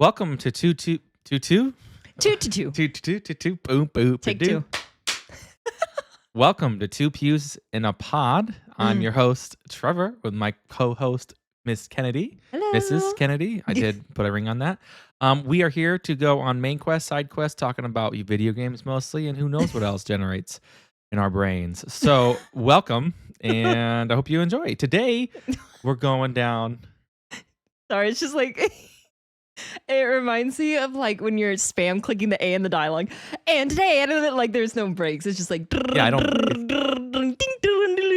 Welcome to two boom boom Take two. Welcome to Two Pews in a Pod. I'm your host Trevor with my co-host Miss Kennedy. Hello. Mrs. Kennedy. I did put a ring on that. We are here to go on main quest, side quest, talking about video games mostly, and who knows what else generates in our brains. So welcome, and I hope you enjoy. Today we're going down. Sorry, it's just like it reminds me of like when you're spam clicking the A in the dialogue. And today, and then, like there's no breaks. It's just like Yeah, I don't.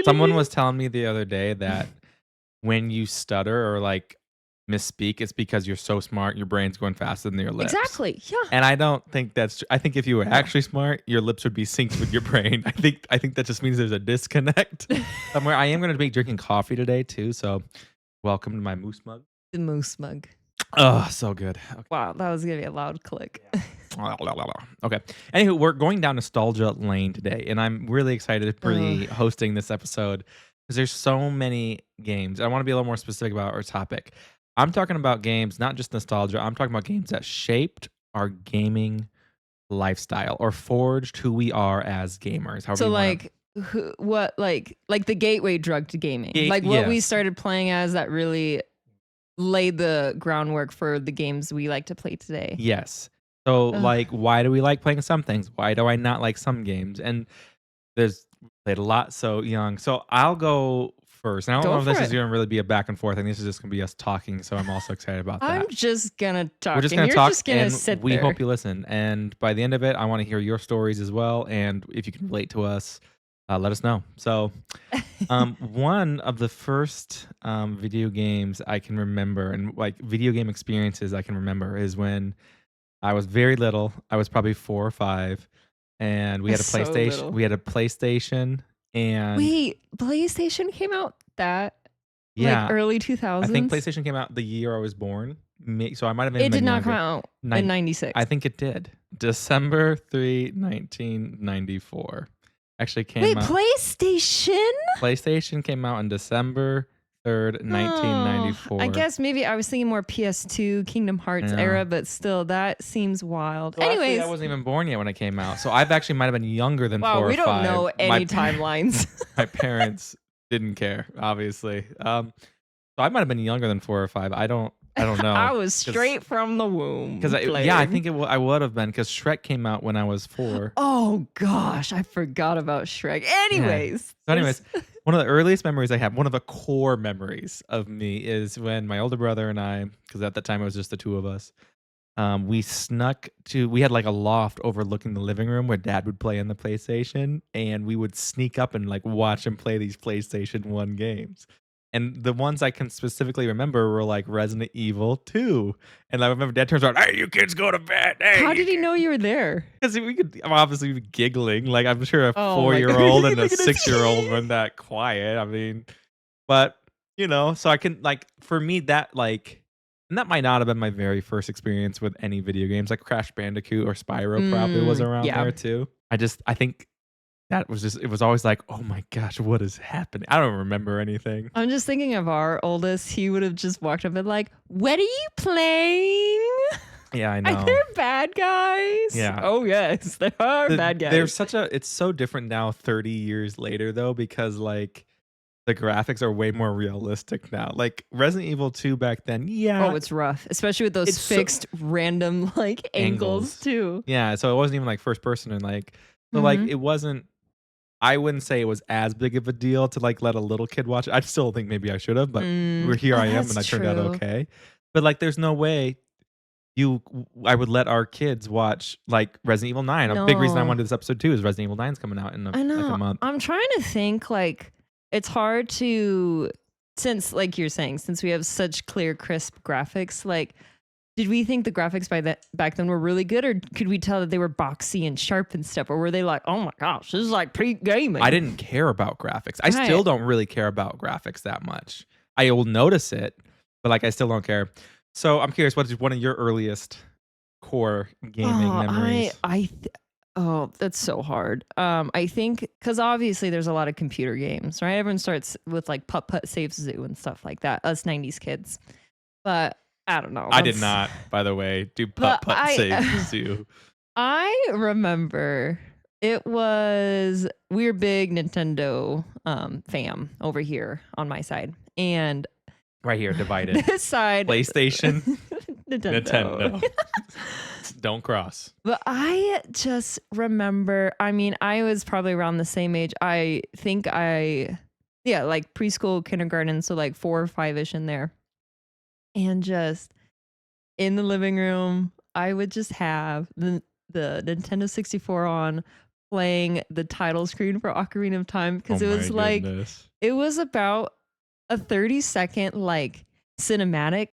Someone was telling me the other day that when you stutter or like misspeak, it's because you're so smart, your brain's going faster than your lips. Exactly. Yeah. And I don't think that's true. I think if you were actually smart, your lips would be synced with your brain. I think that just means there's a disconnect somewhere. I am going to be drinking coffee today too, so welcome to my moose mug. The moose mug. Oh, so good. Okay. Wow, that was gonna be a loud click. Okay. Anywho, we're going down nostalgia lane today, and I'm really excited to be hosting this episode because there's so many games. I want to be a little more specific about our topic. I'm talking about games, not just nostalgia. I'm talking about games that shaped our gaming lifestyle or forged who we are as gamers. So like what like the gateway drug to gaming. Like what we started playing as that really laid the groundwork for the games we like to play today. Yes. So like, why do we like playing some things? Why do I not like some games? And there's played a lot so young. So I'll go first. And I don't know if this is going to really be a back and forth. I think this is just going to be us talking. So I'm also excited about that. I'm just going to talk. We're just going to talk and sit we there. hope you listen. And by the end of it, I want to hear your stories as well. And if you can relate to us, let us know. So one of the first video games I can remember and like video game experiences I can remember is when I was very little. I was probably 4 or 5, and we had a PlayStation. We had a PlayStation, and wait, PlayStation came out like early 2000s. I think PlayStation came out the year I was born. So I might have been. It did not come out in 96. I think it did. December 3, 1994. Actually came out. PlayStation? PlayStation came out on December 3rd, 1994. I guess maybe I was thinking more PS2, Kingdom Hearts era, but still, that seems wild. So anyways. I wasn't even born yet when it came out. So I've actually might have been younger than 4 or 5. Wow, we don't know any timelines. My parents didn't care, obviously. So I might have been younger than 4 or 5. I don't know. I was straight from the womb. I think I would have been because Shrek came out when I was 4. Oh gosh, I forgot about Shrek. Anyways. Yeah. So one of the earliest memories I have, one of the core memories of me is when my older brother and I, because at that time it was just the two of us, we had like a loft overlooking the living room where Dad would play on the PlayStation, and we would sneak up and like watch him play these PlayStation 1 games. And the ones I can specifically remember were like Resident Evil 2. And I remember Dad turns around, "Hey, you kids go to bed." Hey, how did he know you were there? Because we could obviously be giggling. Like I'm sure a 4-year-old and a 6-year-old weren't that quiet. I mean, but so I can like, for me that like, and that might not have been my very first experience with any video games. Like Crash Bandicoot or Spyro probably was around there too. I think that was just, it was always like, oh my gosh, what is happening? I don't remember anything. I'm just thinking of our oldest. He would have just walked up and like, what are you playing? Yeah, I know. Are there bad guys? Yeah. Oh yes, there are bad guys. There's it's so different now 30 years later though, because like the graphics are way more realistic now. Like Resident Evil 2 back then, oh, it's rough, especially with those fixed random like angles too. Yeah, so it wasn't even like first person and like, so like it wasn't, I wouldn't say it was as big of a deal to like let a little kid watch it. I still think maybe I should have, but here I am and I turned out okay. But like there's no way I would let our kids watch like Resident Evil 9. A big reason I wanted this episode too is Resident Evil 9 is coming out in like a month. I'm trying to think, like it's hard to, since like you're saying, since we have such clear, crisp graphics, like did we think the graphics back then were really good, or could we tell that they were boxy and sharp and stuff, or were they like, oh my gosh, this is like peak gaming? I didn't care about graphics. I still don't really care about graphics that much. I will notice it, but like I still don't care. So I'm curious, what is one of your earliest core gaming memories? Oh, that's so hard. I think because obviously there's a lot of computer games, right? Everyone starts with like Putt Putt Saves Zoo and stuff like that. Us 90s kids, but I don't know. I did not, by the way, do But putt-putt saves too. I remember it was we're big Nintendo fam over here on my side. And Right here, divided. this side PlayStation, Nintendo. Nintendo. Don't cross. But I just remember, I mean, I was probably around the same age. I think yeah, like preschool, kindergarten, so like 4 or 5-ish in there. And just in the living room, I would just have the Nintendo 64 on playing the title screen for Ocarina of Time Oh because it was my like, goodness. it was about a 30-second like cinematic,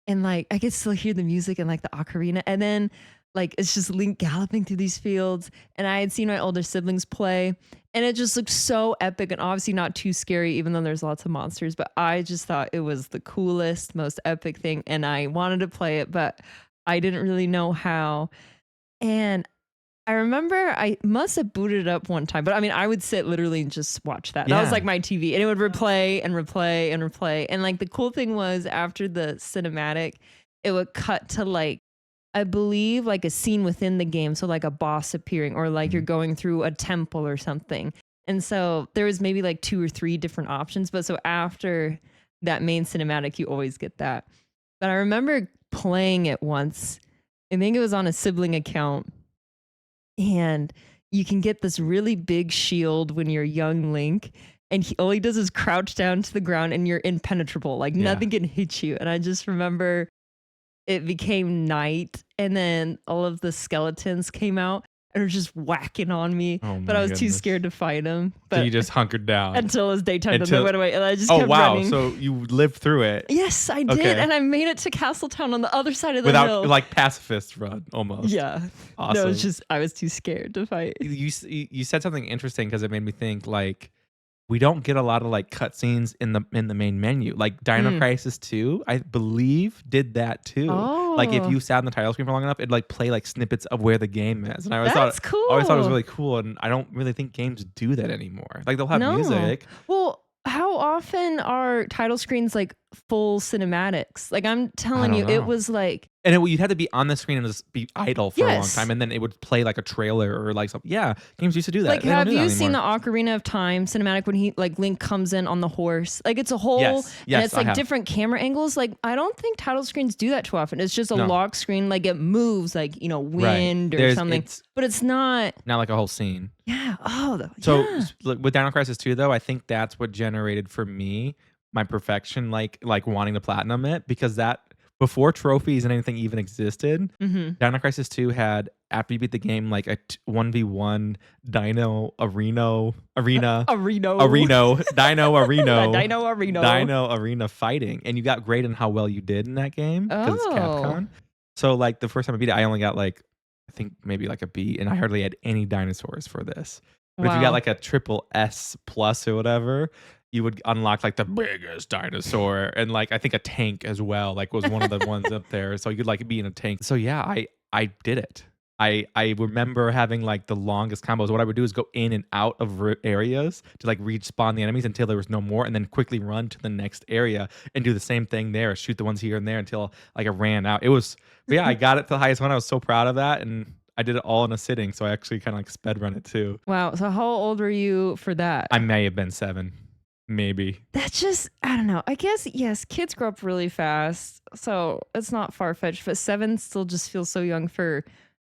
and like I could still hear the music and like the ocarina, and then like it's just Link galloping through these fields, and I had seen my older siblings play, and it just looked so epic and obviously not too scary even though there's lots of monsters, but I just thought it was the coolest, most epic thing, and I wanted to play it, but I didn't really know how. And I remember I must have booted it up one time, but I mean, I would sit literally and just watch that. That was like Yeah. my TV, and it would replay and replay and replay. And like the cool thing was after the cinematic, it would cut to like, I believe like a scene within the game. So like a boss appearing, or like you're Mhm. going through a temple or something. And so there was maybe like 2 or 3 different options. But so after that main cinematic, you always get that. But I remember playing it once. I think it was on a sibling account, and you can get this really big shield when you're young Link, and all he does is crouch down to the ground and you're impenetrable, like Yeah. nothing can hit you. And I just remember it became night, and then all of the skeletons came out and were just whacking on me, Oh but I my was too goodness. scared to fight them. So But you just hunkered down. until it was daytime, then Until- they went away, and I just Oh kept wow! running. So you lived through it Yes, I did, Okay. and I made it to Castletown on the other side of the without hill. like pacifist run almost. Yeah, Awesome. no, it's just I was too scared to fight. You said something interesting because it made me think like we don't get a lot of like cutscenes in the main menu. Like Dino Crisis 2, I believe did that too. Like if Oh. you sat on the title screen for long enough, it'd like play like snippets of where the game is. And I always That's thought I always thought it was cool. really cool, and I don't really think games do that anymore. Like they'll have No. music. Well, how often are title screens like full cinematics? Like I'm telling don't you, know. it was like, And you'd have to be on the screen and just be idle for a long Yes. time, and then it would play like a trailer or like something. Yeah, games used to do that. like They don't have do that you seen the anymore. Ocarina of Time cinematic when he like Link comes in on the horse? Like it's a whole, Yes. and Yes, it's I like have. different camera angles. Like I don't think title screens do that too often. It's just a No. lock screen, like it moves, like wind or something. It's But it's not. not like a whole scene. Yeah. Oh. So Yeah. look, with Dino Crisis 2 though, I think that's what generated for me my perfection, like wanting to platinum it, because that before trophies and anything even existed, Mm-hmm. Dino Crisis 2 had, after you beat the game, like a 1v1 Dino Arena Areno. Dino Areno Dino Arena. Dino Arena fighting, and you got great in how well you did in that game because it's Oh. Capcom. So like the first time I beat it, I only got like I think maybe like a B, and I hardly had any dinosaurs for this. But if you got Wow. like a triple S plus or whatever, you would unlock like the biggest dinosaur, and like I think a tank as well, like was one of the ones up there. So you could like be in a tank. So yeah, I did it. I remember having like the longest combos. What I would do is go in and out of areas to like respawn the enemies until there was no more, and then quickly run to the next area and do the same thing there, shoot the ones here and there until like I ran out. It was, but yeah, I got it to the highest one. I was so proud of that, and I did it all in a sitting. So I actually kind of like sped run it too. Wow. So how old were you for that? I may have been 7, maybe. That's just, I don't know. I guess, yes, kids grow up really fast. So it's not far fetched, but 7 still just feels so young for,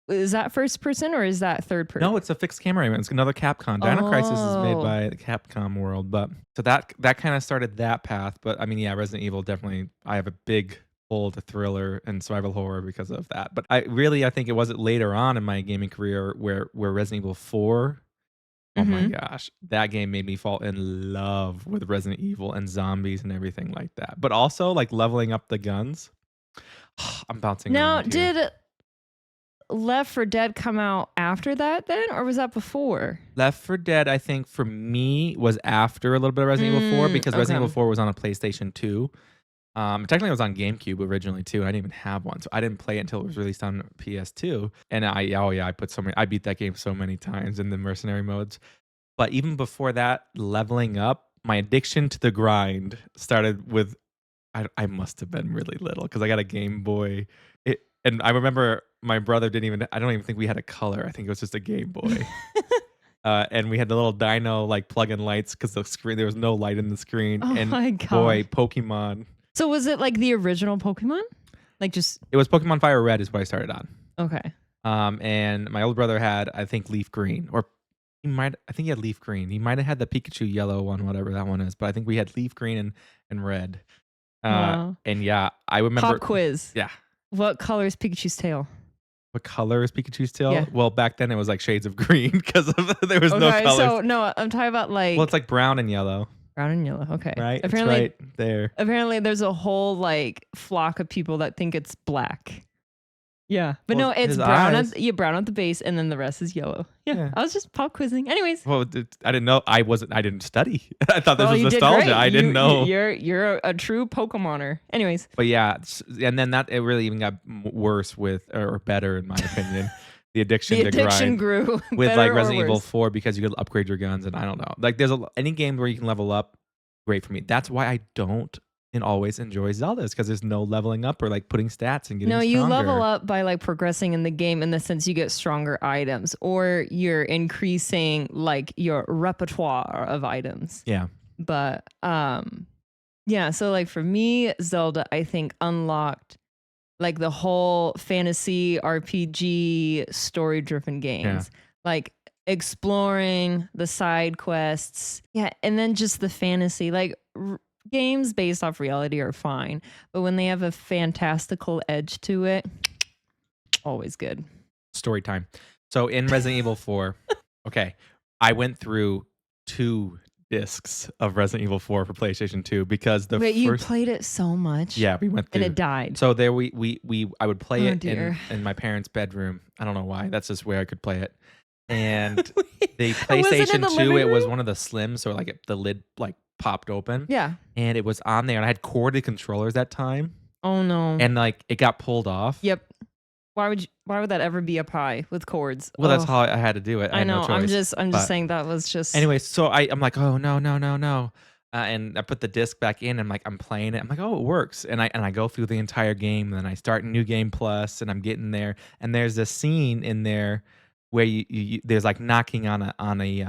is that first person or is that third person? No, it's a fixed camera. It's another Capcom. Dino Crisis is made Oh. by the Capcom world, but so that kind of started that path. But I mean, yeah, Resident Evil definitely. I have a big pull to thriller and survival horror because of that. But I think it wasn't later on in my gaming career where Resident Evil 4. Oh my gosh, that game made me fall in love with Resident Evil and zombies and everything like that. But also like leveling up the guns. I'm bouncing. Now, around here. did Left 4 Dead come out after that then, or was that before? Left 4 Dead, I think for me was after a little bit of Resident Evil 4 because Resident okay. Evil 4 was on a PlayStation 2. Technically, it was on GameCube originally too, and I didn't even have one, so I didn't play it until it was released on PS2. And I beat that game so many times in the mercenary modes. But even before that, leveling up, my addiction to the grind started with I must have been really little because I got a Game Boy. And I remember my brother didn't even. I don't even think we had a color. I think it was just a Game Boy. And we had the little Dino like plug-in lights because the screen there was no light in the screen. Oh And my boy, god. Pokemon. So was it like the original Pokemon? Like just It was Pokemon Fire Red is what I started on. okay. And my older brother had I think Leaf Green or I think he had Leaf Green. He might have had the Pikachu yellow one, whatever that one is. But I think we had Leaf Green and red. Wow. And yeah, I remember. Pop quiz. Yeah. What color is Pikachu's tail? What color is Pikachu's tail? Yeah. Well, back then it was like shades of green because there was no Okay, colors. so no, I'm talking about like Well, it's like brown and yellow, brown and yellow. Okay. right? Apparently, It's right there. apparently there's a whole like flock of people that think it's black. Yeah, but Well, no, it's his brown eyes. brown at the base, and then the rest is yellow. Yeah, Yeah. I was just pop quizzing. Anyways, Well, I didn't know. I didn't study. I thought this well, was you did nostalgia. great. I didn't know. You're a true Pokemoner. Anyways, But yeah, and then it really even got worse or better in my opinion. The addiction the to addiction grind grew with better like or Resident Evil worse. 4 because you could upgrade your guns and I don't know. Like there's any game where you can level up, great for me. That's why I don't and always enjoy Zelda because there's no leveling up or like putting stats and getting No, stronger. you level up by like progressing in the game in the sense you get stronger items or you're increasing like your repertoire of items. Yeah. But yeah, so like for me, Zelda, I think unlocked like the whole fantasy RPG story driven games. Like exploring the side quests. Yeah, and then just the fantasy. Like games based off reality are fine, but when they have a fantastical edge to it, always good. Story time. So in Resident Evil 4, okay, I went through 2 discs of Resident Evil 4 for PlayStation 2 because the Wait, first you played it so much? yeah, we went through And it died. So there I would play Oh, it dear. in my parents' bedroom. I don't know why. That's just where I could play it. And the And was it in PlayStation the 2, living it was room? one of the slims, so like the lid like popped open. Yeah. And it was on there, and I had corded controllers that time, Oh no. and like it got pulled off. Yep. Why would that ever be a pie with cords? Well, that's Ugh. how I had to do it. I I had know. no choice. I'm But just saying that was just anyway, so I'm like, oh no, no, no, no. And I put the disc back in. And I'm playing it. I'm like, oh, it works. And I go through the entire game. And then I start New Game Plus, and I'm getting there. And there's a scene in there where there's like knocking on a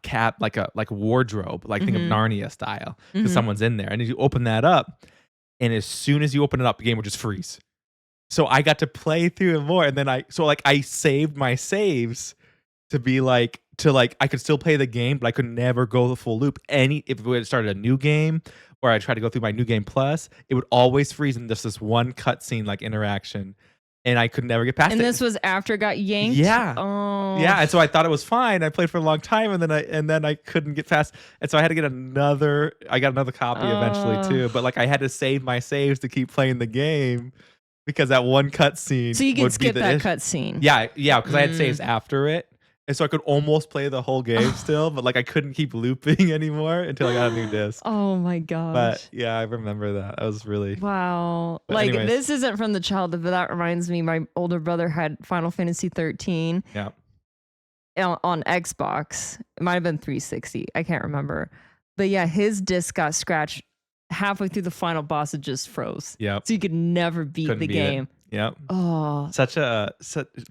cap, like a wardrobe, like think of Mhm. Narnia style, because Mhm. someone's in there. And you open that up, and as soon as you open it up, the game will just freeze. So I got to play through it more, and then I saved my saves to be like I could still play the game, but I could never go the full loop. If we had started a new game or I tried to go through my New Game Plus, it would always freeze in just this one cutscene like interaction, and I could never get past And it. this was after it got yanked? Yeah. Oh. Yeah, and so I thought it was fine. I played for a long time, and then I couldn't get past, and so I had to get another. I got another copy eventually too, but like I had to save my saves to keep playing the game because that one cutscene. So you would could be skip the that issue. cutscene. Yeah, because I had saves after it. And so I could almost play the whole game still, but like I couldn't keep looping anymore until I got a new disc. Oh my gosh. But yeah, I remember that. That was really Wow. But Like anyways. this isn't from the childhood, but that reminds me my older brother had Final Fantasy 13 yeah. on Xbox. It might have been 360. I can't remember. But yeah, his disc got scratched halfway through the final boss. It just froze. Yep. So you could never beat Couldn't the beat it. game. Yep. Oh.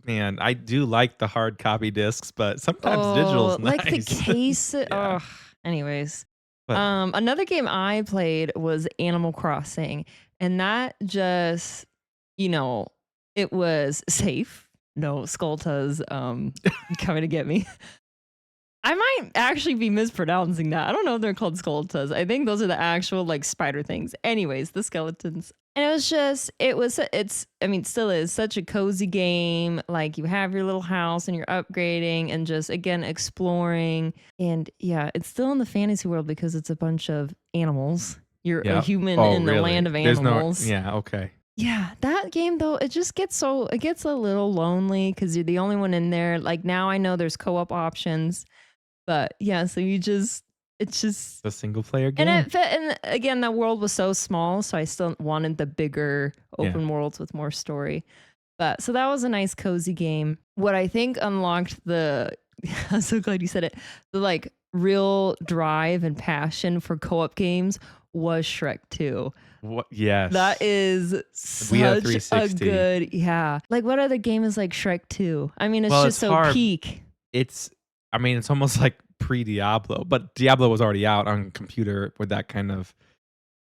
Man, I do like the hard copy discs, but sometimes digital's nice. Like the case. Yeah. Anyways. But- Another game I played was Animal Crossing. And that just, it was safe. No Skulltas coming to get me. I might actually be mispronouncing that. I don't know if they're called Skulltas. I think those are the actual like spider things. Anyways, the skeletons. And it still is such a cozy game. Like you have your little house and you're upgrading and just again exploring. And yeah, it's still in the fantasy world because it's a bunch of animals. You're a human in the land of animals. Yeah, okay. Yeah, that game though, it gets a little lonely because you're the only one in there. Like now I know there's co-op options. But yeah, so it's just a single player game. and again, that world was so small, so I still wanted the bigger open worlds with more story. But so that was a nice cozy game. What I think unlocked I'm so glad you said it, the like real drive and passion for co-op games was Shrek 2. What? That Yes. is We had a such a 360. good, yeah. Like, what other game is like Shrek 2? I mean, it's Well, just it's so hard. peak. It's I mean, it's almost like pre-Diablo, but Diablo was already out on computer with that kind of.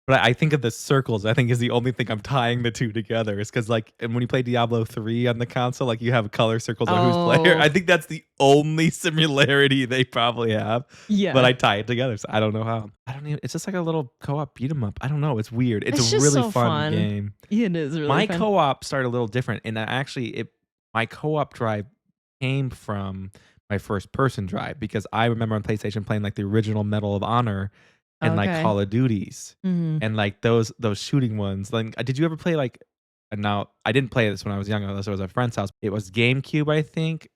But I think of the circles, I think is the only thing I'm tying the 2 together is because like, and when you play Diablo 3 on the console, like, you have color circles on who's player. Oh, I think that's the only similarity they probably have, but yeah. I tie it together, so I don't know how. I don't even it's just like a little co-op beat 'em up. I don't know, it's weird. It's a It's just really so fun fun. game. It is really My fun. co-op started a little different, and actually my co-op drive came from my first person drive because I remember on PlayStation playing like the original Medal of Honor and like Okay. Call of Duties Mhm. and like those shooting ones. Like, did you ever play like? And now I didn't play this when I was younger. Unless it was at a friend's house. It was GameCube, I think.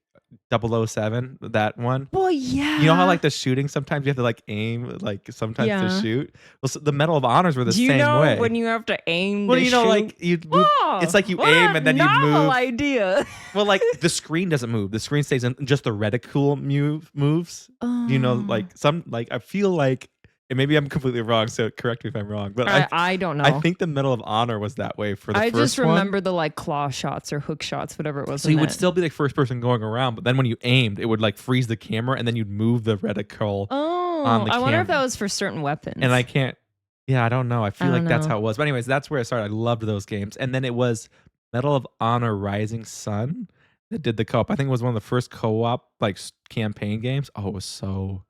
007, that one. Well, You know how yeah. like the shooting sometimes you have to like aim like sometimes to Yeah. shoot. Well, so the Medal of Honors were the Do you same know way. when you have to aim Well, to you know, shoot? like you move. It's Oh, like you aim what a and then you novel move. idea. Well, like the screen doesn't move. The screen stays in just the reticule moves. You know, Oh, like some like I feel like and maybe I'm completely wrong, so correct me if I'm wrong. But I don't I know. think the Medal of Honor was that way for the I just first one. remember the like claw shots or hook shots, whatever it was So in you would that. still be like first person going around, but then when you aimed, it would like freeze the camera and then you'd move the reticle on Oh, the I wonder if that camera. was for certain And I weapons. can't yeah, I don't know. I I feel don't like that's know. how it was. But anyways, that's where I started. I loved those games. And then it was Medal of Honor Rising Sun that did the co-op. I think it was one of the first co-op like campaign games. Oh, it was so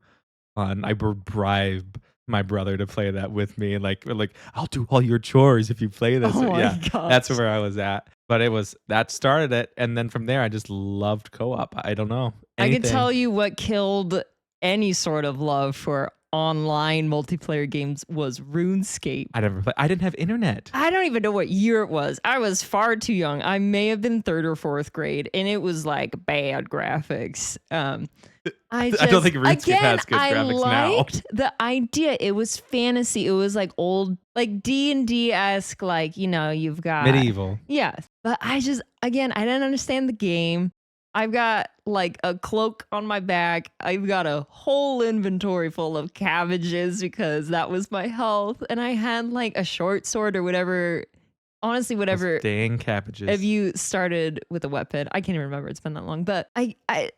fun. I would bribe my brother to play that with me and like we're like, I'll do all your chores if you play this. Oh my Yeah, that's gosh. where I was at. But it was that started it. And then from there I just loved co-op. I don't know. I could Anything. tell you what killed any sort of love for online multiplayer games was RuneScape. I never played. I didn't have internet. I don't even know what year it was. I was far too young. I may have been third or fourth grade, and it was like bad graphics. I I don't just think RuneScape again, has good I graphics now. liked the idea. It was fantasy. It was like old, like D&D esque. Like you've got Medieval. yeah. But I just again, I didn't understand the game. I've got like a cloak on my back. I've got a whole inventory full of cabbages because that was my health. And I had like a short sword or whatever. Honestly, Those whatever. dang If cabbages. you started with a weapon, I can't even remember. It's been that long. But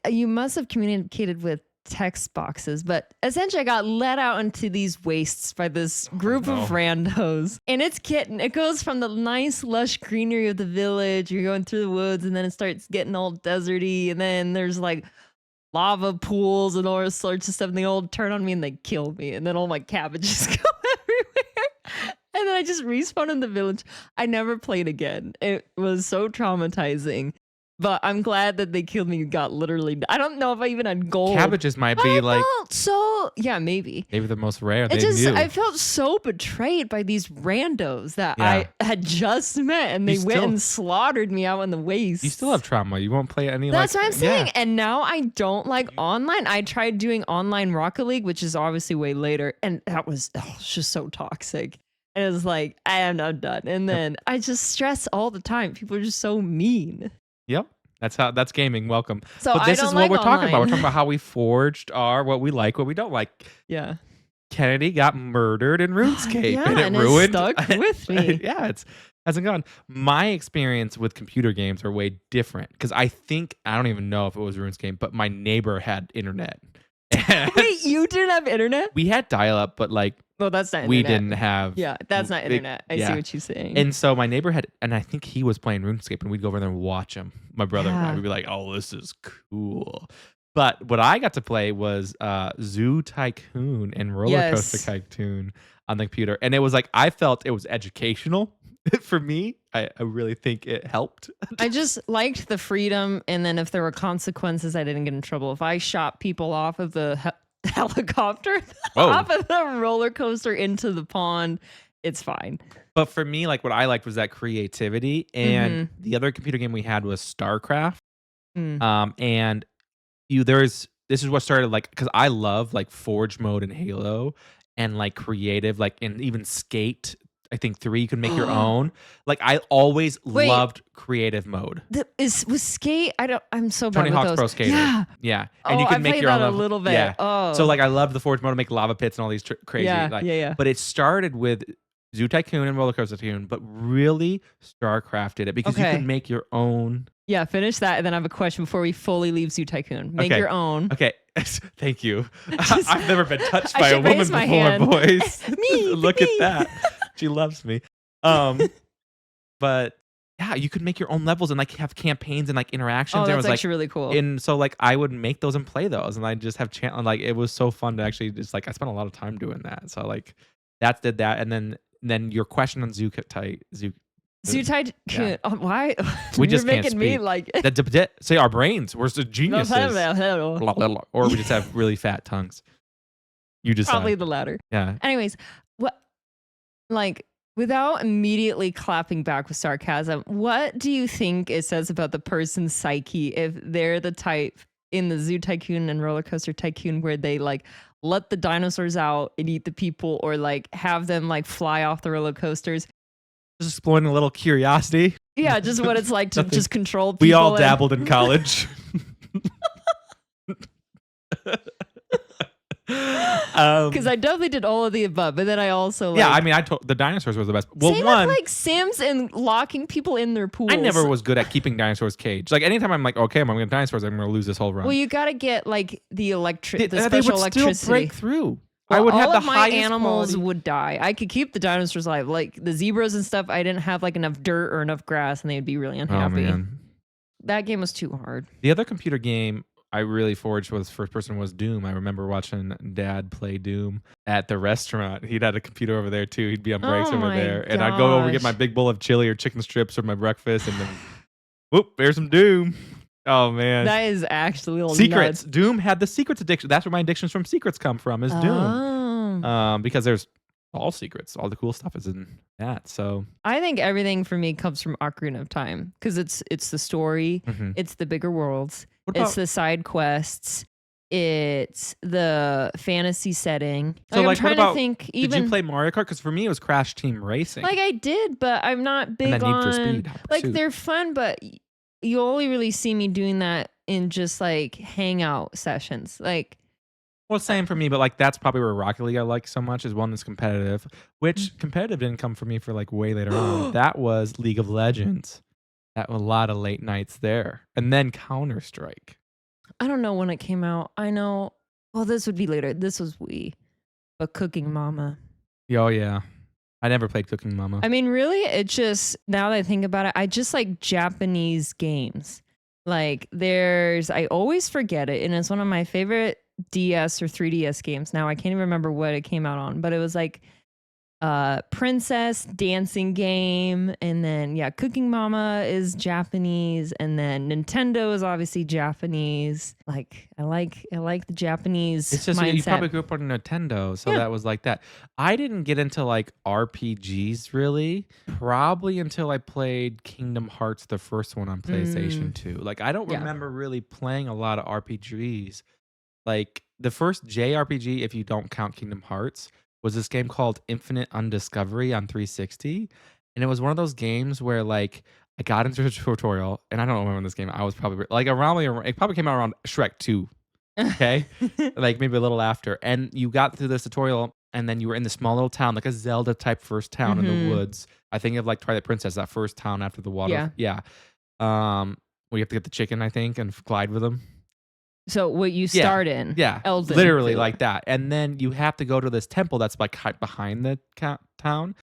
you must have communicated with text boxes. But essentially, I got let out into these wastes by this group no. of randos, and it's kitten. It goes from the nice lush greenery of the village. You're going through the woods, and then it starts getting all deserty, and then there's like lava pools and all sorts of stuff. And they all turn on me and they kill me, and then all my cabbages go everywhere. And then I just respawn in the village. I never played again. It was so traumatizing. But I'm glad that they killed me. Got literally. I don't know if I even had gold. Cabbages might But be I like felt so. Yeah, maybe. maybe the most rare. It They just. knew. I felt so betrayed by these randos that Yeah. I had just met, and they You went still- and slaughtered me out in the waste. You still have trauma. You won't play any That's like what I'm saying. Yeah. And now I don't like online. I tried doing online Rocket League, which is obviously way later, and that was it's just so toxic. And it was like, I am not done. And then I just stress all the time. People are just so mean. Yep. That's gaming. Welcome. So But I this is don't what like we're talking about. We're online. talking about how we forged our what we like, what we don't like. Yeah. Kennedy got murdered in RuneScape Yeah, and it and it ruined stuck with me. Yeah, it's hasn't gone. My experience with computer games are way different because I think I don't even know if it was RuneScape, but my neighbor had internet. And Wait, you didn't have internet? we had dial-up, but like Well, that's not internet. we didn't have Yeah, that's not internet. I see what you're saying. And so my neighbor had, and I think he was playing RuneScape, and we'd go over there and watch him. My brother and I Yeah. would be like, "Oh, this is cool." But what I got to play was Zoo Tycoon and Roller Coaster Yes. Tycoon on the computer, and it was like I felt it was educational for me. I really think it helped. I just liked the freedom, and then if there were consequences, I didn't get in trouble. If I shot people off of the helicopter, Whoa. off of the roller coaster into the pond, it's fine. But for me, like what I liked was that creativity, and the other computer game we had was StarCraft. Mm. And this is what started like because I love like Forge mode in Halo and like creative like and even Skate. I think 3 you can make your own. Like, I always Wait. loved creative mode. Was Skate? I'm so bad Tony with Hawk's those. Pro Skater. Yeah. Yeah, and you I can make played your own that a level. little bit. Yeah. Oh. So, like, I love the Forge mode to make lava pits and all these crazy, like Yeah. but it started with Zoo Tycoon and Roller Coaster Tycoon, but really StarCrafted it because you Okay. can make your own. Yeah, finish that, and then I have a question before we fully leave Zoo Tycoon. Make your own. Okay, thank you. Just- I've never been touched I by a should woman raise my before, hand. boys. Me, Look me. at that. She loves me. But yeah, you could make your own levels and like have campaigns and like interactions. Oh, There that's was actually really cool. and so like I would make those and play those, and I just have like it was so fun to actually just like I spent a lot of time doing that. So like that did that, and then your question on Zoo Tycoon. Yeah. Why? We You're just can't making me speak. like. Say our brains, we're so geniuses, or we just have really fat tongues. You decide. Probably the latter. Yeah. Anyways, what, like, without immediately clapping back with sarcasm, what do you think it says about the person's psyche if they're the type in the Zoo Tycoon and Roller Coaster Tycoon where they like let the dinosaurs out and eat the people, or like have them like fly off the roller coasters? Just exploring a little curiosity. Yeah, just what it's like to Nothing. just control people. We all dabbled in college. Because I definitely did all of the above, but then I also yeah, I mean, the dinosaurs was the best. Well, same with like Sims and locking people in their pools. I never was good at keeping dinosaurs caged. Like anytime I'm like, okay, I'm gonna get dinosaurs, I'm gonna lose this whole run. Well, you gotta get like the they special would electricity. still break through. Well, I would all have the of my highest animals quality. would die. I could keep the dinosaurs alive, like the zebras and stuff. I didn't have like enough dirt or enough grass, and they'd be really unhappy. Oh man, that game was too hard. the other computer game I really forged was first person was Doom. I remember watching Dad play Doom at the restaurant. He'd had a computer over there too. He'd be on breaks over there, and I'd go over and get my big bowl of chili or chicken strips or my breakfast, and then whoop, there's some Doom. Oh man, that is actually Secrets. Nuts. Doom had the Secrets addiction. That's where my addictions from Secrets come from. Is Doom. Because there's all secrets, all the cool stuff is in that. So I think everything for me comes from Ocarina of Time because it's the story, it's the bigger worlds, it's the side quests, it's the fantasy setting. So I'm trying to think. Did you play Mario Kart? Because for me it was Crash Team Racing. Like I did, but I'm not big and then Need for on. Speed, Hot Like Pursuit. they're fun, but you only really see me doing that in just like hangout sessions. Like. Well, same for me, but like that's probably where Rocket League I like so much is one that's competitive, which competitive didn't come for me for like way later on. That was League of Legends. That was a lot of late nights there, and then Counter Strike. I don't know when it came out. I know. Well, this would be later. This was Wii, but Cooking Mama. Oh yeah, I never played Cooking Mama. I mean, really, it just now that I think about it, I just like Japanese games. Like I always forget it, and it's one of my favorite DS or 3DS games. Now I can't even remember what it came out on, but it was like princess dancing game, and then Cooking Mama is Japanese, and then Nintendo is obviously Japanese. Like I like the Japanese. It's just mindset. you probably grew up on Nintendo, so that was like that. I didn't get into like RPGs really, probably until I played Kingdom Hearts, the first one on PlayStation 2. Like I don't remember really playing a lot of RPGs. Like the first JRPG, if you don't count Kingdom Hearts, was this game called Infinite Undiscovery on 360. And it was one of those games where like I got into a tutorial, and I don't remember this game. I was probably like it probably came out around Shrek 2. Okay. Like maybe a little after. And you got through this tutorial, and then you were in this small little town, like a Zelda type first town in the woods. I think of like Twilight Princess, that first town after the water. Yeah. Where you have to get the chicken, I think, and glide with them. So what you start in. Yeah. Elden literally Field. like that. And then you have to go to this temple that's like behind the town.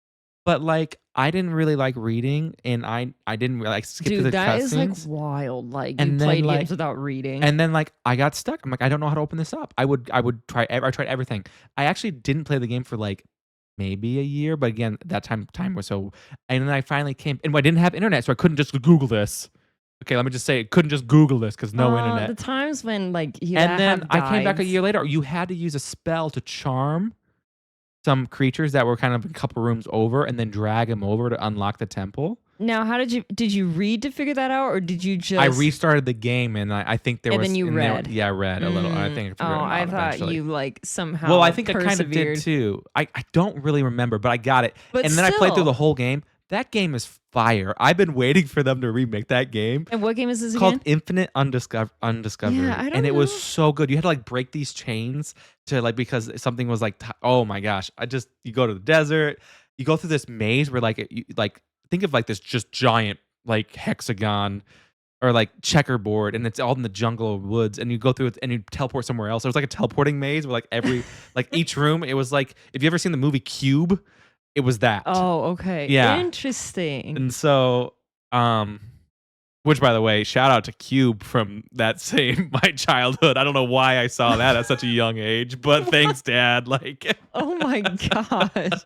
But like I didn't really like reading, and I didn't really like skip to the that is like cutscenes. wild. Like And you then, played like- games without reading. And then like I got stuck. I'm like, I don't know how to open this up. I would try. I tried everything. I actually didn't play the game for like maybe a year, but again, that time was so. And then I finally came, and I didn't have internet, so I couldn't just Google this. Okay, let me just say, couldn't just Google this because no internet. The times when like you And then have I came back a guides. year later. You had to use a spell to charm some creatures that were kind of a couple rooms over, and then drag them over to unlock the temple. Now, how did you read to figure that out, or did you just? I restarted the game, and I think there and was. then you and read. Yeah, I read a little. I think I figured it I out thought eventually. you like somehow. Well, I think I kind of did persevered. too. I don't really remember, but I got it. But And then I played through the still. whole game. That game is fire. I've been waiting for them to remake that game. And what game is this It's called again? Infinite Undiscovered. Yeah, I don't And it know. was so good. You had to like break these chains to like because something was like oh my gosh. You go to the desert, you go through this maze where like think of like this just giant like hexagon or like checkerboard, and it's all in the jungle of woods, and you go through it and you teleport somewhere else. There was like a teleporting maze where like like each room, it was like if you ever seen the movie Cube, it was that. Oh, okay. Yeah. Interesting. And so, which by the way, shout out to Cube from that same my childhood. I don't know why I saw that at such a young age, but thanks, Dad. Like, oh my god,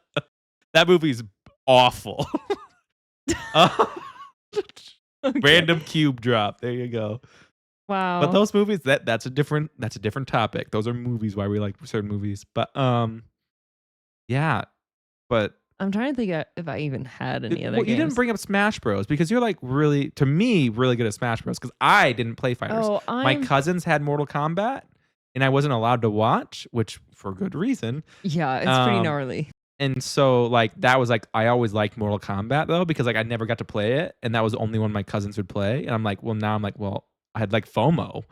that movie's awful. okay. Random Cube drop. There you go. Wow. But those movies, that's a different topic. Those are movies, why we like certain movies. But yeah. But I'm trying to think if I even had any other games. You didn't bring up Smash Bros because you're like really, to me, really good at Smash Bros because I didn't play fighters. Oh, my cousins had Mortal Kombat, and I wasn't allowed to watch, which for good reason. Yeah, it's pretty gnarly. And so like that was like I always liked Mortal Kombat though because like I never got to play it, and that was the only one my cousins would play. And I'm like, well, I had like FOMO.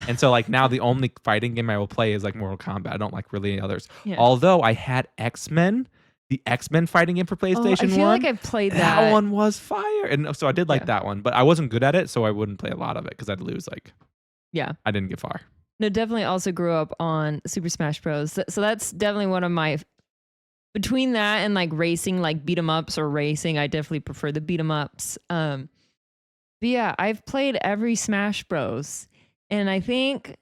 And so like now the only fighting game I will play is like Mortal Kombat. I don't like really any others. Yeah. Although I had X-Men. The X-Men fighting game for PlayStation 1. I feel like I've played that. That one was fire. And so I did like that one, but I wasn't good at it, so I wouldn't play a lot of it because I'd lose I didn't get far. No, definitely also grew up on Super Smash Bros. So that's definitely one of my, between that and like racing, like beat 'em ups or racing, I definitely prefer the beat 'em ups. But yeah, I've played every Smash Bros. And I think,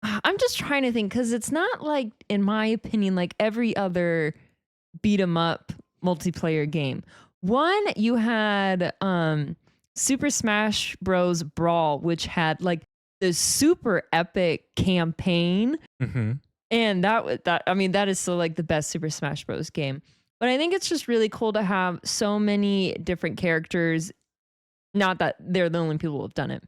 I'm just trying to think, because it's not like, in my opinion, like every other beat 'em up multiplayer game. One, you had Super Smash Bros. Brawl, which had like the super epic campaign. Mm-hmm. And that is still like the best Super Smash Bros. Game. But I think it's just really cool to have so many different characters. Not that they're the only people who have done it.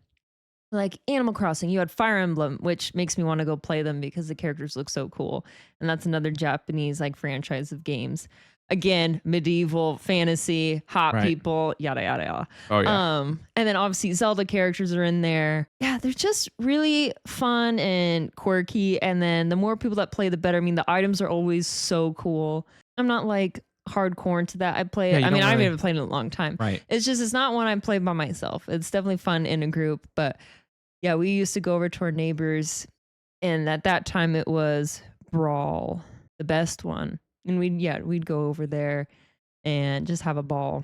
Like Animal Crossing, you had Fire Emblem, which makes me want to go play them because the characters look so cool. And that's another Japanese like franchise of games. Again, medieval fantasy, hot people, yada yada yada. Oh yeah. And then obviously Zelda characters are in there. Yeah, they're just really fun and quirky. And then the more people that play, the better. I mean, the items are always so cool. I'm not like hardcore into that. I play it. I mean, I haven't even played it in a long time. Right. It's not one I play by myself. It's definitely fun in a group, but yeah, we used to go over to our neighbors, and at that time it was Brawl, the best one. And we'd go over there and just have a ball.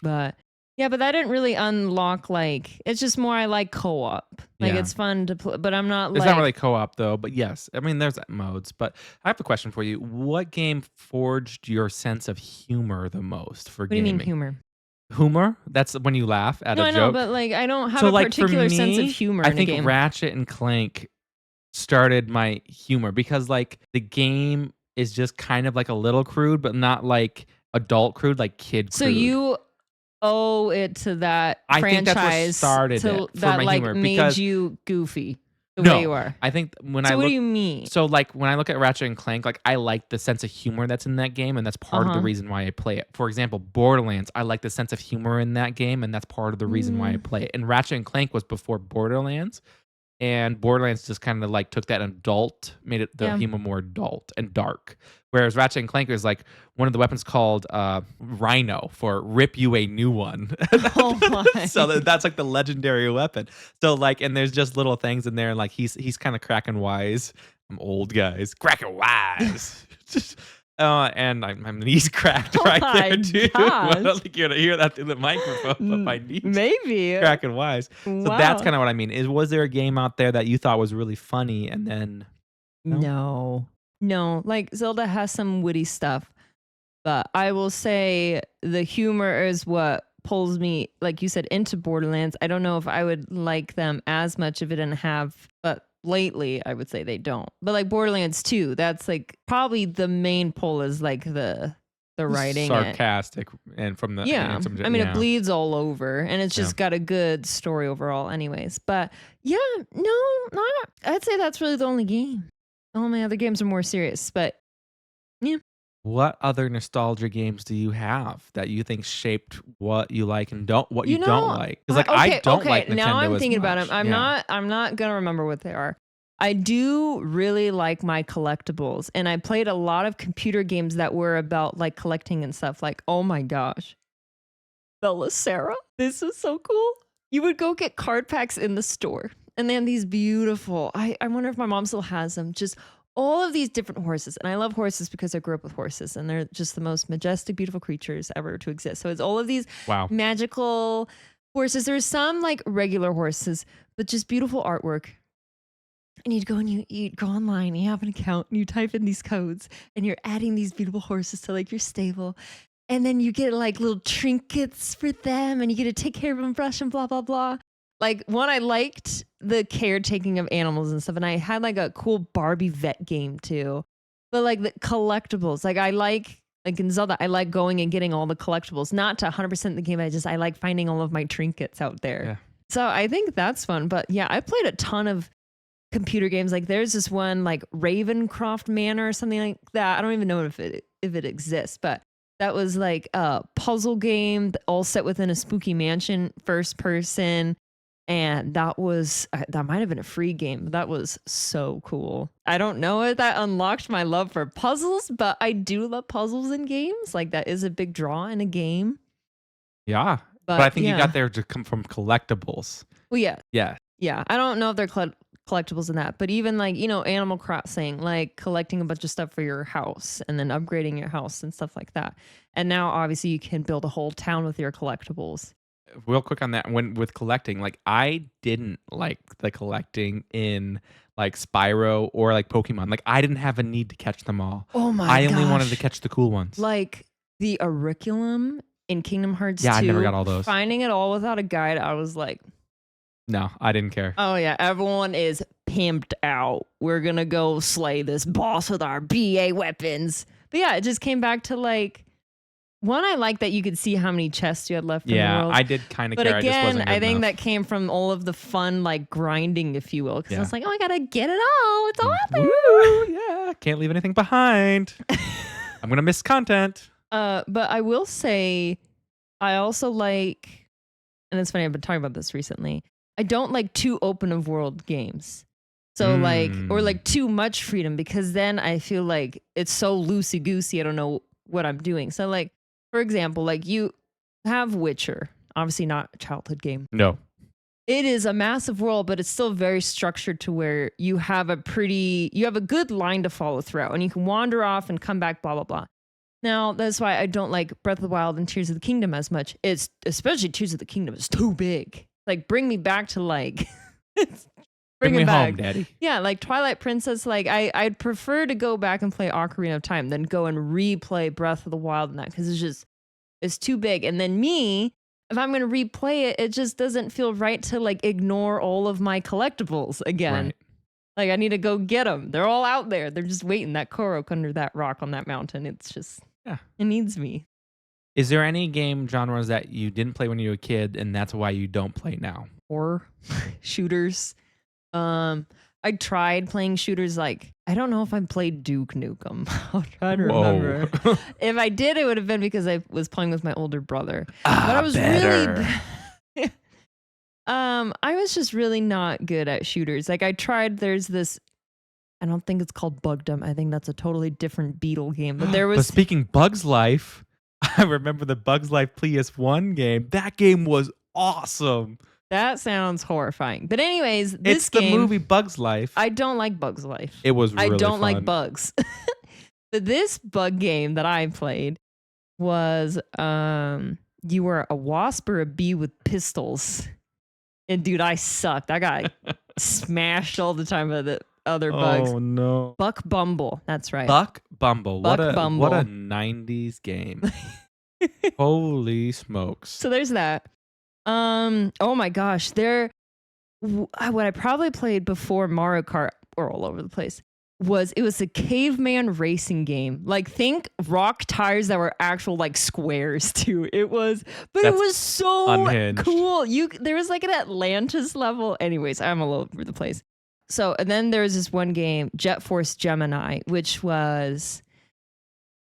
But yeah, but that didn't really unlock like, it's just more I like co-op. Like it's fun to play, but I'm not It's not really co-op though, but yes. I mean, there's modes, but I have a question for you. What game forged your sense of humor the most for gaming? What do you mean humor? Humor? That's when you laugh at a joke? I know, but like I don't have a particular sense of humor in a game. I think Ratchet and Clank started my humor because like the game is just kind of like a little crude, but not like adult crude, like kid crude. So you owe it to that franchise. I think that's what started it for that my like humor made you goofy the way you are. I think when what do you mean? So like when I look at Ratchet and Clank, like I like the sense of humor that's in that game, and that's part of the reason why I play it. For example, Borderlands, I like the sense of humor in that game, and that's part of the reason why I play it. And Ratchet and Clank was before Borderlands, and Borderlands just kind of like took that adult, made it the humor more adult and dark. Whereas Ratchet and Clank is like one of the weapons called Rhino for rip you a new one. Oh my. So that's like the legendary weapon. So like, and there's just little things in there, and like he's kind of cracking wise. I'm old, guys, cracking wise. And my knees cracked right there too. I don't think you're gonna hear that through the microphone, but my knees maybe cracking wise. So that's kind of what I mean. Was there a game out there that you thought was really funny and then No, like Zelda has some witty stuff, but I will say the humor is what pulls me, like you said, into Borderlands. I don't know if I would like them as much if it didn't have, but lately I would say they don't. But like Borderlands 2, that's like probably the main pull is like the the writing. Sarcastic and from the Yeah. I mean, it bleeds all over and it's just got a good story overall anyways. But yeah, no, not, I'd say that's really the only game. All my other games are more serious, but yeah. What other nostalgia games do you have that you think shaped what you like and what you don't like? Because like I don't like Nintendo now I'm as thinking about much. them. I'm not gonna remember what they are. I do really like my collectibles, and I played a lot of computer games that were about like collecting and stuff. Like, oh my gosh, Bella Sarah, this is so cool. You would go get card packs in the store, and they have these beautiful. I wonder if my mom still has them. Just all of these different horses. And I love horses because I grew up with horses and they're just the most majestic, beautiful creatures ever to exist. So it's all of these magical horses. There's some like regular horses, but just beautiful artwork. And you'd go and you go online, you have an account and you type in these codes and you're adding these beautiful horses to like your stable. And then you get like little trinkets for them and you get to take care of them, brush and blah, blah, blah. Like one, I liked the caretaking of animals and stuff. And I had like a cool Barbie vet game too. But like the collectibles, like I like in Zelda, I like going and getting all the collectibles, not to 100% the game. I like finding all of my trinkets out there. Yeah. So I think that's fun. But yeah, I played a ton of computer games. Like there's this one like Ravencroft Manor or something like that. I don't even know if it exists, but that was like a puzzle game all set within a spooky mansion, first person. And that might have been a free game. But that was so cool. I don't know if that unlocked my love for puzzles, but I do love puzzles in games. Like that is a big draw in a game. Yeah. But I think you got there to come from collectibles. Well, yeah. Yeah. Yeah. I don't know if they're collectibles in that, but even like, Animal Crossing, like collecting a bunch of stuff for your house and then upgrading your house and stuff like that. And now obviously you can build a whole town with your collectibles. Real quick on that, with collecting, like I didn't like the collecting in like Spyro or like Pokemon. Like I didn't have a need to catch them all. Oh my I only wanted to catch the cool ones. Like the Auriculum in Kingdom Hearts 2. Yeah, I never got all those. Finding it all without a guide, I was like, no, I didn't care. Oh yeah, everyone is pimped out. We're gonna go slay this boss with our BA weapons. But yeah, it just came back to like, one, I like that you could see how many chests you had left in the world. Yeah, I did kind of care. But again, I think enough. that came from all of the fun, like grinding, if you will. Because I was like, oh, I gotta get it all. It's all out there. Woo, yeah, can't leave anything behind. I'm gonna miss content. But I will say, I also like, and it's funny, I've been talking about this recently. I don't like too open of world games. So like, or like too much freedom, because then I feel like it's so loosey goosey. I don't know what I'm doing. So like, for example, like you have Witcher, obviously not a childhood game. No. It is a massive world, but it's still very structured to where you have a good line to follow throughout and you can wander off and come back, blah, blah, blah. Now, that's why I don't like Breath of the Wild and Tears of the Kingdom as much. It's especially Tears of the Kingdom is too big. Like bring me back to like, bring me back home, Daddy. Yeah, like Twilight Princess, like I'd prefer to go back and play Ocarina of Time than go and replay Breath of the Wild and that, because it's too big. And then me, if I'm going to replay it, it just doesn't feel right to like ignore all of my collectibles again. Right. Like I need to go get them. They're all out there. They're just waiting, that Korok under that rock on that mountain. It's just, it needs me. Is there any game genres that you didn't play when you were a kid and that's why you don't play now? Or shooters. I tried playing shooters. Like, I don't know if I played Duke Nukem. I'll try to remember. If I did, it would have been because I was playing with my older brother. But I was really I was just really not good at shooters. Like I tried, there's this, I don't think it's called Bugdom. I think that's a totally different Beetle game. But there was But speaking Bugs Life, I remember the Bugs Life PS1 game. That game was awesome. That sounds horrifying. But anyways, this game, the movie Bugs Life. I don't like Bugs Life. It was really I don't fun. like bugs. But this bug game that I played was you were a wasp or a bee with pistols. And dude, I sucked. I got smashed all the time by the other bugs. Oh no. Buck Bumble. That's right. Buck Bumble. What a Bumble. What a 90's game. Holy smokes. So there's that. Oh my gosh, what I probably played before Mario Kart, or all over the place. it was a caveman racing game. Like think rock tires that were actual like squares too. It was, but it That's was so unhinged. cool. There was like an Atlantis level. Anyways, I'm all over the place. So, and then there was this one game, Jet Force Gemini, which was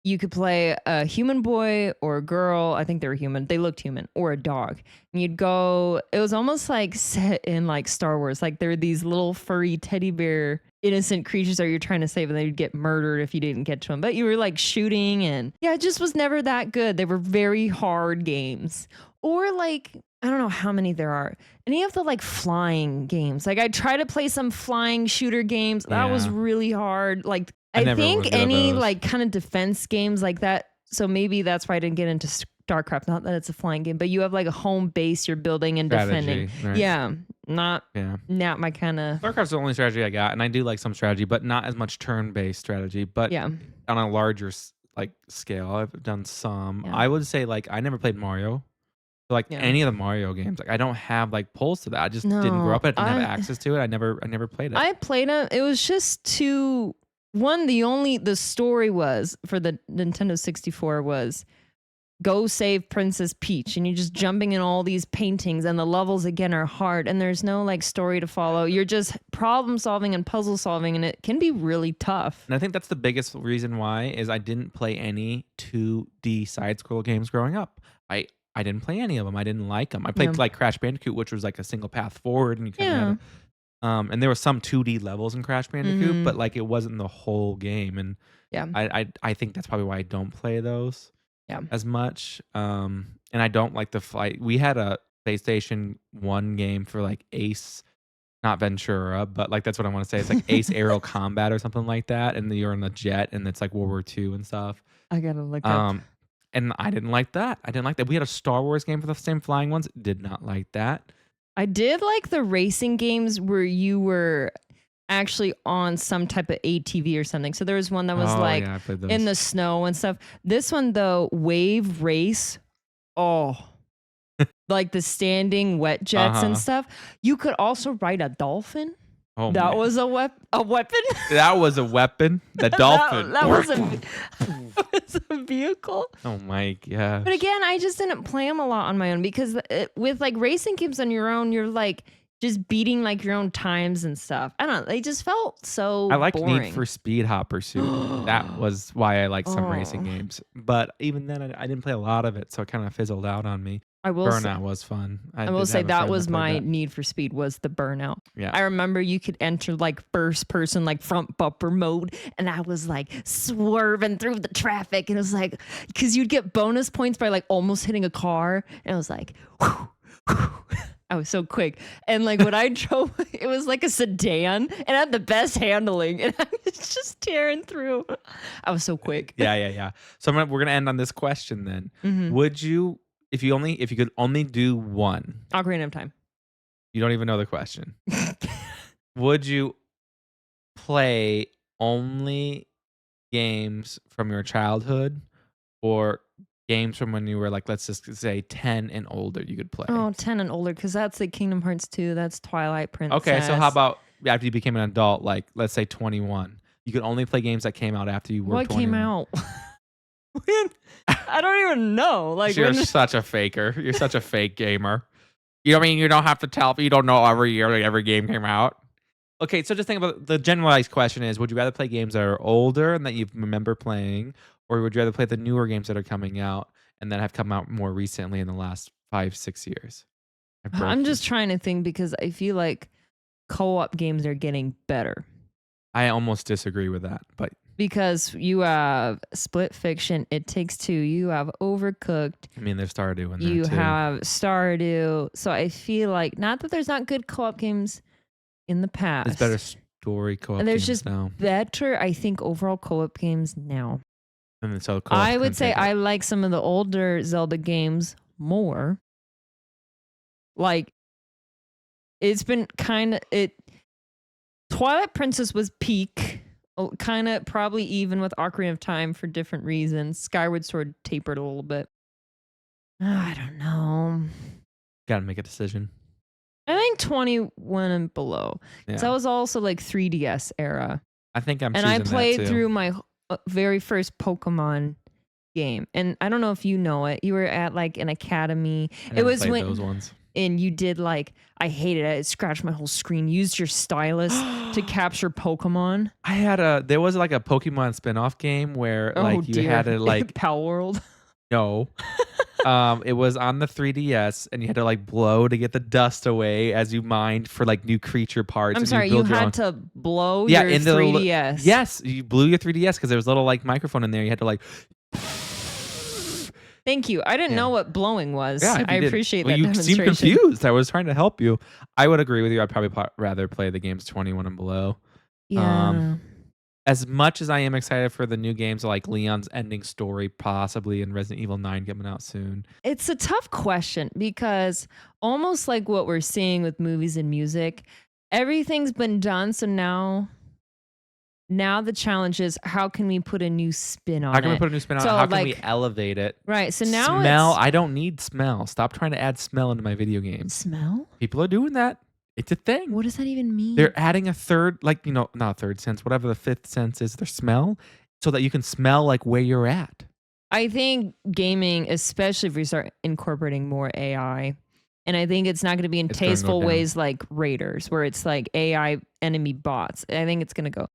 you could play a human boy or a girl. I think they were human. They looked human, or a dog. And you'd go, it was almost like set in like Star Wars. Like there were these little furry teddy bear innocent creatures that you're trying to save, and they'd get murdered if you didn't get to them. But you were like shooting, and yeah, it just was never that good. They were very hard games. Or like, I don't know how many there are. Any of the like flying games. Like I tried to play some flying shooter games. That was really hard. Like I think any like kind of defense games like that. So maybe that's why I didn't get into StarCraft. Not that it's a flying game, but you have like a home base you're building and defending. Right? Yeah, not my kind of. StarCraft's the only strategy I got, and I do like some strategy, but not as much turn-based strategy. But on a larger like scale, I've done some. I would say like I never played Mario. So like any of the Mario games, like I don't have like pulls to that. I just didn't grow up. I didn't have access to it. I never played it. I played it. It was just too. One, the story was for the Nintendo 64 was go save Princess Peach, and you're just jumping in all these paintings, and the levels again are hard, and there's no like story to follow. You're just problem solving and puzzle solving, and it can be really tough. And I think that's the biggest reason why is I didn't play any 2D side scroll games growing up. I didn't play any of them. I didn't like them. I played like Crash Bandicoot, which was like a single path forward, and you kind of had and there were some 2D levels in Crash Bandicoot, but like it wasn't the whole game. And I think that's probably why I don't play those as much. And I don't like the flight. We had a PlayStation 1 game for like Ace, not Ventura, but like that's what I want to say. It's like Ace Aero Combat or something like that. And you're in a jet, and it's like World War II and stuff. I gotta look up. And I didn't like that. We had a Star Wars game for the same flying ones. Did not like that. I did like the racing games where you were actually on some type of ATV or something. So there was one that was in the snow and stuff. This one though, Wave Race. Oh, like the standing wet jets and stuff. You could also ride a dolphin. Oh, that was a weapon. That was a weapon. The dolphin. that was a vehicle. Oh my god! But again, I just didn't play them a lot on my own because with like racing games on your own, you're like just beating like your own times and stuff. I don't know. They just felt so. I like boring. Need for Speed Hot Pursuit. That was why I like some racing games. But even then, I didn't play a lot of it, so it kind of fizzled out on me. Burnout was fun. I will say that was my Need for Speed was the Burnout. Yeah. I remember you could enter like first person, like front bumper mode. And I was like swerving through the traffic. And it was like, because you'd get bonus points by like almost hitting a car. And I was like, whew, whew. I was so quick. And like when I drove, it was like a sedan and I had the best handling. And I was just tearing through. I was so quick. Yeah. So we're going to end on this question then. Mm-hmm. Would you... If you could only do one, Ocarina of Time. You don't even know the question. Would you play only games from your childhood, or games from when you were like, let's just say 10 and older? You could play. Oh, 10 and older, because that's like Kingdom Hearts 2. That's Twilight Princess. Okay, so how about after you became an adult, like let's say 21? You could only play games that came out after you were 21. What came out? I don't even know. Like you're such a faker. You're such a fake gamer. You know what I mean? You don't have to tell. You don't know every year like every game came out. Okay, so just think about the generalized question is: would you rather play games that are older and that you remember playing, or would you rather play the newer games that are coming out and that have come out more recently in the last 5-6 years? I'm just trying to think because I feel like co-op games are getting better. I almost disagree with that, but. Because you have Split Fiction, It Takes Two, you have Overcooked. I mean, there's Stardew in there you too. have Stardew. So I feel like, not that there's not good co-op games in the past. There's better story co-op and there's games just now. Better, I think, overall co-op games now. And so I would say I like some of the older Zelda games more. Like, it's been kind of... Twilight Princess was peak. Kind of probably even with Ocarina of Time for different reasons. Skyward Sword tapered a little bit. I don't know. Gotta make a decision. I think 21 and below. Because that was also like 3DS era. I think I'm And I choosing that played too. through my very first Pokemon game. And I don't know if you know it. You were at like an academy. I It never was played when those ones. and you did like I hated it. It scratched my whole screen. Used your stylus to capture Pokemon. There was like a Pokemon spin-off game where Oh like you had dear. to like Pal World. no. It was on the 3DS and you had to like blow to get the dust away as you mined for like new creature parts I'm and you sorry, you build your own. had to blow Yeah, your in the 3DS. yes, you blew your 3DS because there was a little like microphone in there. You had to like Thank you. I didn't yeah. know what blowing was. Yeah, if I you did. appreciate Well, that you seem demonstration. confused. I was trying to help you. I would agree with you. I'd probably rather play the games 21 and below. Um, Yeah. as much as I am excited for the new games like Leon's ending story, possibly, and Resident Evil 9 coming out soon. It's a tough question because almost like what we're seeing with movies and music, everything's been done. So now the challenge is how can we put a new spin How on can we it? put a new spin on it? So How can we like elevate it? right. So now Smell. it's I don't need smell. Stop trying to add smell into my video games. smell? People are doing that. It's a thing. What does that even mean? They're adding a third, like, not a third sense, whatever the fifth sense is, their smell, so that you can smell like where you're at. I think gaming, especially if we start incorporating more AI, and I think it's not going to be in It's gonna go tasteful down. ways like Raiders, where it's like AI enemy bots. I think it's going to go.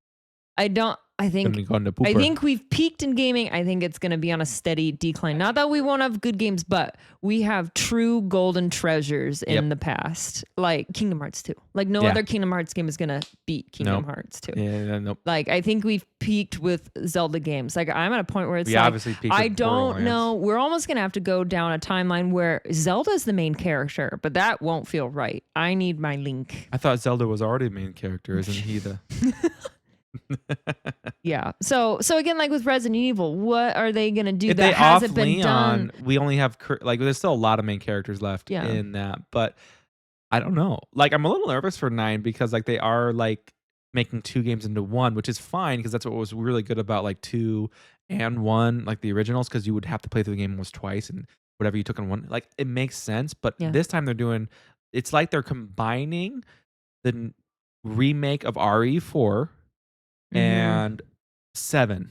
I don't. I It's gonna think. go into I pooper. think we've peaked in gaming. I think it's going to be on a steady decline. Not that we won't have good games, but we have true golden treasures in Yep. the past, like Kingdom Hearts 2. Like no Yeah. other Kingdom Hearts game is going to beat Kingdom Nope. Hearts 2. Yeah, nope. Like I think we've peaked with Zelda games. Like I'm at a point where it's We like obviously peaked I with don't Borderlands. know. We're almost gonna have to go down a timeline where Zelda's the main character, but that won't feel right. I need my Link. I thought Zelda was already the main character, isn't he the? Yeah. So again, like with Resident Evil, what are they gonna do If that they off hasn't been Leon, done? we only have like there's still a lot of main characters left Yeah. in that, but I don't know. Like I'm a little nervous for 9 because like they are like making 2 games into 1, which is fine because that's what was really good about like 2 and 1, like the originals, because you would have to play through the game almost twice and whatever you took in one, like it makes sense. But Yeah. this time they're doing, it's like they're combining the remake of RE4 Mhm. and 7,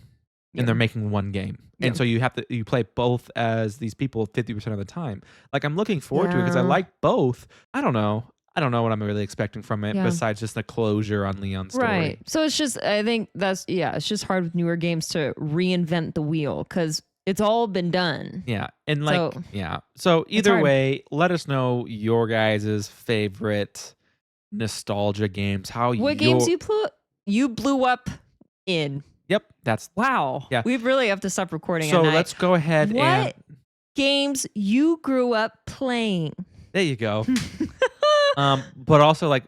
Yeah. and they're making one game. Yeah. And so you play both as these people 50% of the time. Like I'm looking forward to it because I Yeah. like both. I don't know. I don't know what I'm really expecting from it Yeah. besides just the closure on Leon's story. Right. So it's just I think it's just hard with newer games to reinvent the wheel because it's all been done. Yeah. And like, So- yeah. So either hard. way, let us know your guys' favorite nostalgia games. What games you blew up in? Yep. That's Wow. Yeah. We really have to stop recording so at night. let's go ahead What and games you grew up playing? there you go. But also like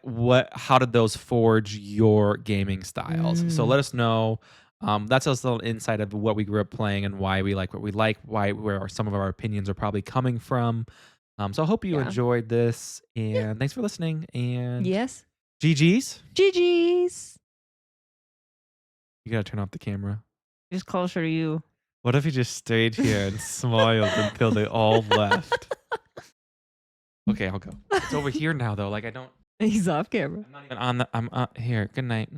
how did those forge your gaming styles? So Mm. let us know. That's just a little insight of what we grew up playing and why we like what we like, where some of our opinions are probably coming from. So I hope you Yeah. enjoyed this and thanks for listening and Yes. GG's. GG's. You gotta turn off the camera. Just closer to you. What if you just stayed here and smiled until they all left? Okay, I'll go. It's over here now though. Like I don't He's off camera. I'm not even on the I'm here. Good night.